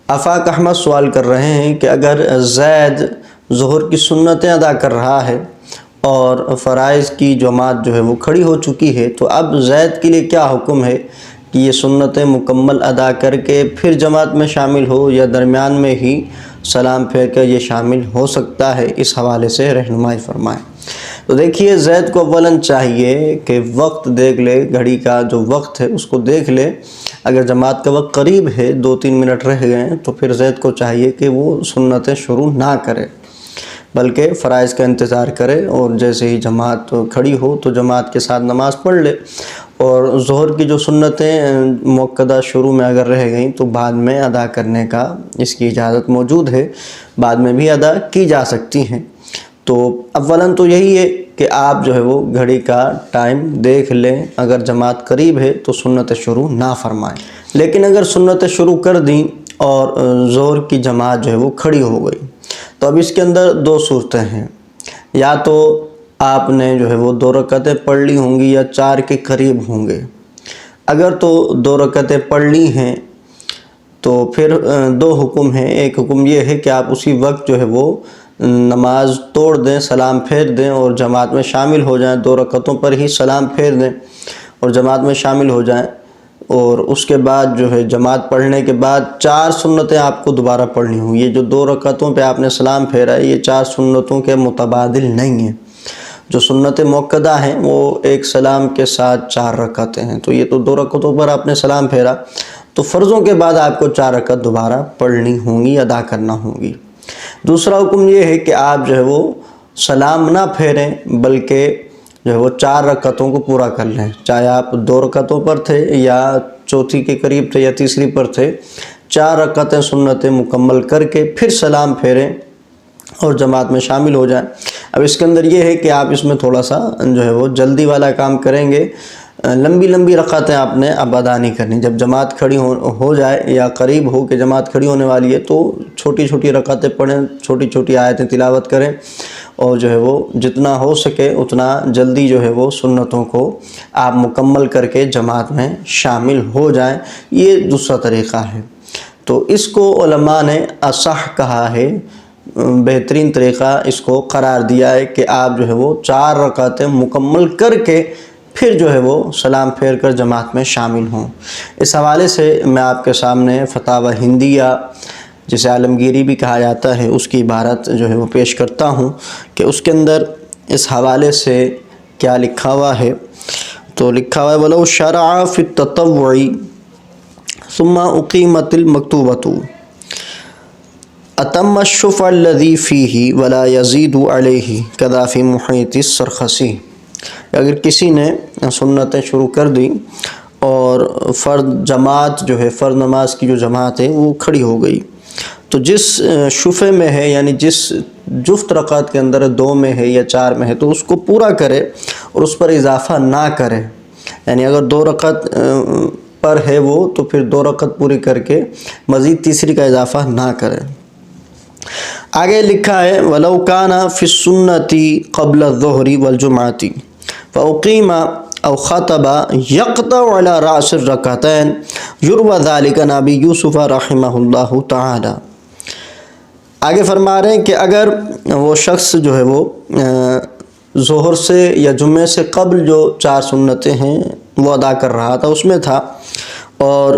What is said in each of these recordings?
آفاق احمد سوال کر رہے ہیں کہ اگر زید ظہر کی سنتیں ادا کر رہا ہے اور فرائض کی جماعت جو ہے وہ کھڑی ہو چکی ہے، تو اب زید کے لیے کیا حکم ہے کہ یہ سنتیں مکمل ادا کر کے پھر جماعت میں شامل ہو، یا درمیان میں ہی سلام پھیر کر یہ شامل ہو سکتا ہے؟ اس حوالے سے رہنمائی فرمائیں۔ تو دیکھیے، زید کو اولاً چاہیے کہ وقت دیکھ لے، گھڑی کا جو وقت ہے اس کو دیکھ لے۔ اگر جماعت کا وقت قریب ہے، 2-3 منٹ رہ گئے ہیں، تو پھر زید کو چاہیے کہ وہ سنتیں شروع نہ کرے، بلکہ فرائض کا انتظار کرے، اور جیسے ہی جماعت کھڑی ہو تو جماعت کے ساتھ نماز پڑھ لے۔ اور ظہر کی جو سنتیں مؤکدہ شروع میں اگر رہ گئیں تو بعد میں ادا کرنے کا اس کی اجازت موجود ہے، بعد میں بھی ادا کی جا سکتی ہیں۔ تو اولاً تو یہی ہے کہ آپ جو ہے وہ گھڑی کا ٹائم دیکھ لیں، اگر جماعت قریب ہے تو سنت شروع نہ فرمائیں۔ لیکن اگر سنت شروع کر دیں اور ظہر کی جماعت جو ہے وہ کھڑی ہو گئی، تو اب اس کے اندر 2 صورتیں ہیں۔ یا تو آپ نے جو ہے وہ 2 رکعتیں پڑھ لی ہوں گی یا 4 کے قریب ہوں گے۔ اگر تو 2 رکعتیں پڑھ لی ہیں تو پھر 2 حکم ہیں۔ ایک حکم یہ ہے کہ آپ اسی وقت جو ہے وہ نماز توڑ دیں، سلام پھیر دیں اور جماعت میں شامل ہو جائیں، 2 رکعتوں پر ہی سلام پھیر دیں اور جماعت میں شامل ہو جائیں، اور اس کے بعد جو ہے جماعت پڑھنے کے بعد 4 سنتیں آپ کو دوبارہ پڑھنی ہوں۔ یہ جو 2 رکعتوں پہ آپ نے سلام پھیرا ہے، یہ 4 سنتوں کے متبادل نہیں ہیں۔ جو سنت مؤکدہ ہیں وہ ایک سلام کے ساتھ 4 رکعتیں ہیں، تو یہ تو 2 رکعتوں پر آپ نے سلام پھیرا، تو فرضوں کے بعد آپ کو 4 رکعت دوبارہ پڑھنی ہوں گی، ادا کرنا ہوں گی۔ دوسرا حکم یہ ہے کہ آپ جو ہے وہ سلام نہ پھیریں، بلکہ جو ہے وہ 4 رکعتوں کو پورا کر لیں، چاہے آپ 2 رکعتوں پر تھے یا چوتھی کے قریب تھے یا تیسری پر تھے، 4 رکعتیں سنتیں مکمل کر کے پھر سلام پھیریں اور جماعت میں شامل ہو جائیں۔ اب اس کے اندر یہ ہے کہ آپ اس میں تھوڑا سا جو ہے وہ جلدی والا کام کریں گے، لمبی رکعتیں آپ نے اب ادا نہیں کرنی۔ جب جماعت کھڑی ہو جائے یا قریب ہو کہ جماعت کھڑی ہونے والی ہے، تو چھوٹی رکعتیں پڑھیں، چھوٹی آیتیں تلاوت کریں، اور جو ہے وہ جتنا ہو سکے اتنا جلدی جو ہے وہ سنتوں کو آپ مکمل کر کے جماعت میں شامل ہو جائیں۔ یہ دوسرا طریقہ ہے۔ تو اس کو علماء نے اصح کہا ہے، بہترین طریقہ اس کو قرار دیا ہے کہ آپ جو ہے وہ 4 رکعتیں مکمل کر کے پھر جو ہے وہ سلام پھیر کر جماعت میں شامل ہوں۔ اس حوالے سے میں آپ کے سامنے فتاوی ہندیہ، جسے عالمگیری بھی کہا جاتا ہے، اس کی عبارت جو ہے وہ پیش کرتا ہوں کہ اس کے اندر اس حوالے سے کیا لکھا ہوا ہے۔ تو لکھا ہوا ہے وَلَوْ شَرَعَ فِي التَّطَوُّعِ ثُمَّ أُقِيمَتِ الْمَكْتُوبَةُ أَتَمَّ الشُّفْعَ الَّذِي فِيهِ وَلَا يَزِيدُ عَلَيْهِ كَذَا فِي مُحِيطِ السَّرْخَسِي۔ اگر کسی نے سنتیں شروع کر دی اور فرض جماعت جو ہے، فرض نماز کی جو جماعت ہے وہ کھڑی ہو گئی، تو جس شفع میں ہے، یعنی جس جفت رکعت کے اندر 2 میں ہے یا 4 میں ہے، تو اس کو پورا کرے اور اس پر اضافہ نہ کرے۔ یعنی اگر 2 رکعت پر ہے وہ، تو پھر 2 رکعت پوری کر کے مزید تیسری کا اضافہ نہ کرے۔ آگے لکھا ہے وَلَوْ كَانَ فِي السُّنَّةِ قَبْلَ الظُّهْرِ وَالْجُمْعَةِ فَأُقِيمَ أَوْ خَطَبَ يَقْطَعُ عَلَى رَأْسِ الرَّكْعَتَيْنِ يُرْوَى ذَلِكَ عَنْ أَبِي يُوسُفَ رَحِمَهُ اللَّهُ تَعَالَى۔ آگے فرما رہے ہیں کہ اگر وہ شخص جو ہے وہ ظہر سے یا جمعے سے قبل جو 4 سنتیں ہیں وہ ادا کر رہا تھا، اس میں تھا، اور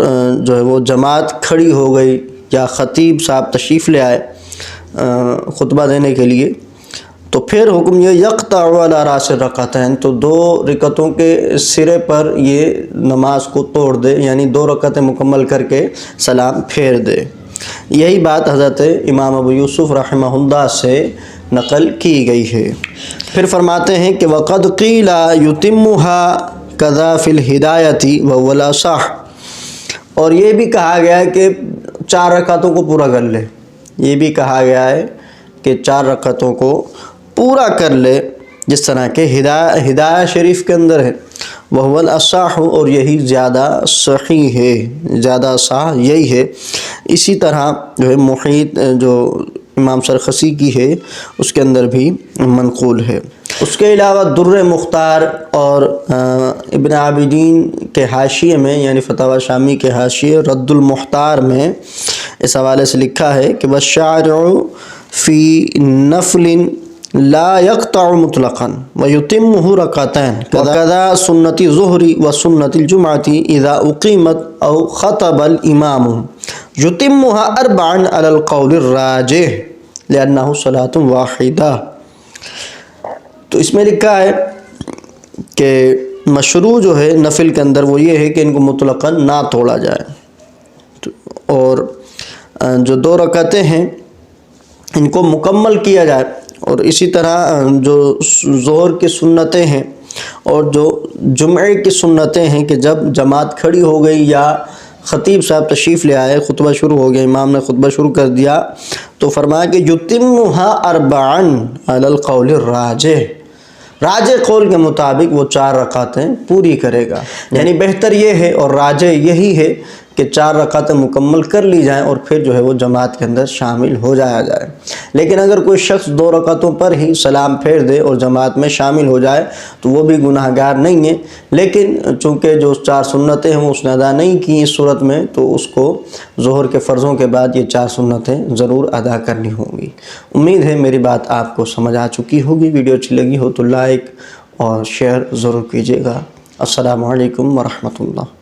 جو ہے وہ جماعت کھڑی ہو گئی یا خطیب صاحب تشریف لے آئے خطبہ دینے کے لیے، تو پھر حکم یہ یقطع علی رأس الرکعتین، تو 2 رکعتوں کے سرے پر یہ نماز کو توڑ دے، یعنی 2 رکعتیں مکمل کر کے سلام پھیر دے۔ یہی بات حضرت امام ابو یوسف رحمہ اللہ سے نقل کی گئی ہے۔ پھر فرماتے ہیں کہ وَقَدْ قِيلَ يُتِمُّهَا كَذَا فِي الْهِدَایَةِ وَهُوَ الْأَصَحُّ، اور یہ بھی کہا گیا ہے کہ 4 رکعتوں کو پورا کر لے، یہ بھی کہا گیا ہے کہ 4 رکعتوں کو پورا کر لے، جس طرح کہ ہدایہ شریف کے اندر ہے وَهُوَ الْأَصَحُّ، اور یہی زیادہ صحیح ہے، زیادہ صح یہی ہے۔ اسی طرح جو ہے محیط جو امام سرخسی کی ہے اس کے اندر بھی منقول ہے۔ اس کے علاوہ در مختار اور ابن عابدین کے حاشیے میں یعنی فتاوی شامی کے حاشیے رد المختار میں اس حوالے سے لکھا ہے کہ والشارع فی نفل لا يقطع مطلقا ويتمه ركعتين وكذا سنة الظهر وسنة الجمعة إذا أقيمت أو خطب الإمام يتمها أربعا على القول الراجح لأنه صلاة واحدة۔ تو اس میں لکھا ہے کہ مشروع جو ہے نفل کے اندر وہ یہ ہے کہ ان کو مطلقاً نہ توڑا جائے، اور جو 2 رکعتیں ہیں ان کو مکمل کیا جائے، اور اسی طرح جو ظہر کی سنتیں ہیں اور جو جمعے کی سنتیں ہیں کہ جب جماعت کھڑی ہو گئی یا خطیب صاحب تشریف لے آئے، خطبہ شروع ہو گیا، امام نے خطبہ شروع کر دیا، تو فرمایا کہ یتمها اربعا علی القول الراجح، راجح قول کے مطابق وہ 4 رکعتیں پوری کرے گا۔ یعنی بہتر یہ ہے اور راجح یہی ہے کہ 4 رکعتیں مکمل کر لی جائیں اور پھر جو ہے وہ جماعت کے اندر شامل ہو جایا جائے۔ لیکن اگر کوئی شخص 2 رکعتوں پر ہی سلام پھیر دے اور جماعت میں شامل ہو جائے تو وہ بھی گناہ گار نہیں ہے، لیکن چونکہ جو 4 سنتیں ہیں وہ اس نے ادا نہیں کی اس صورت میں، تو اس کو ظہر کے فرضوں کے بعد یہ 4 سنتیں ضرور ادا کرنی ہوں گی۔ امید ہے میری بات آپ کو سمجھ آ چکی ہوگی۔ ویڈیو اچھی لگی ہو تو لائک اور شیئر ضرور کیجیے گا۔ السلام علیکم ورحمۃ اللہ۔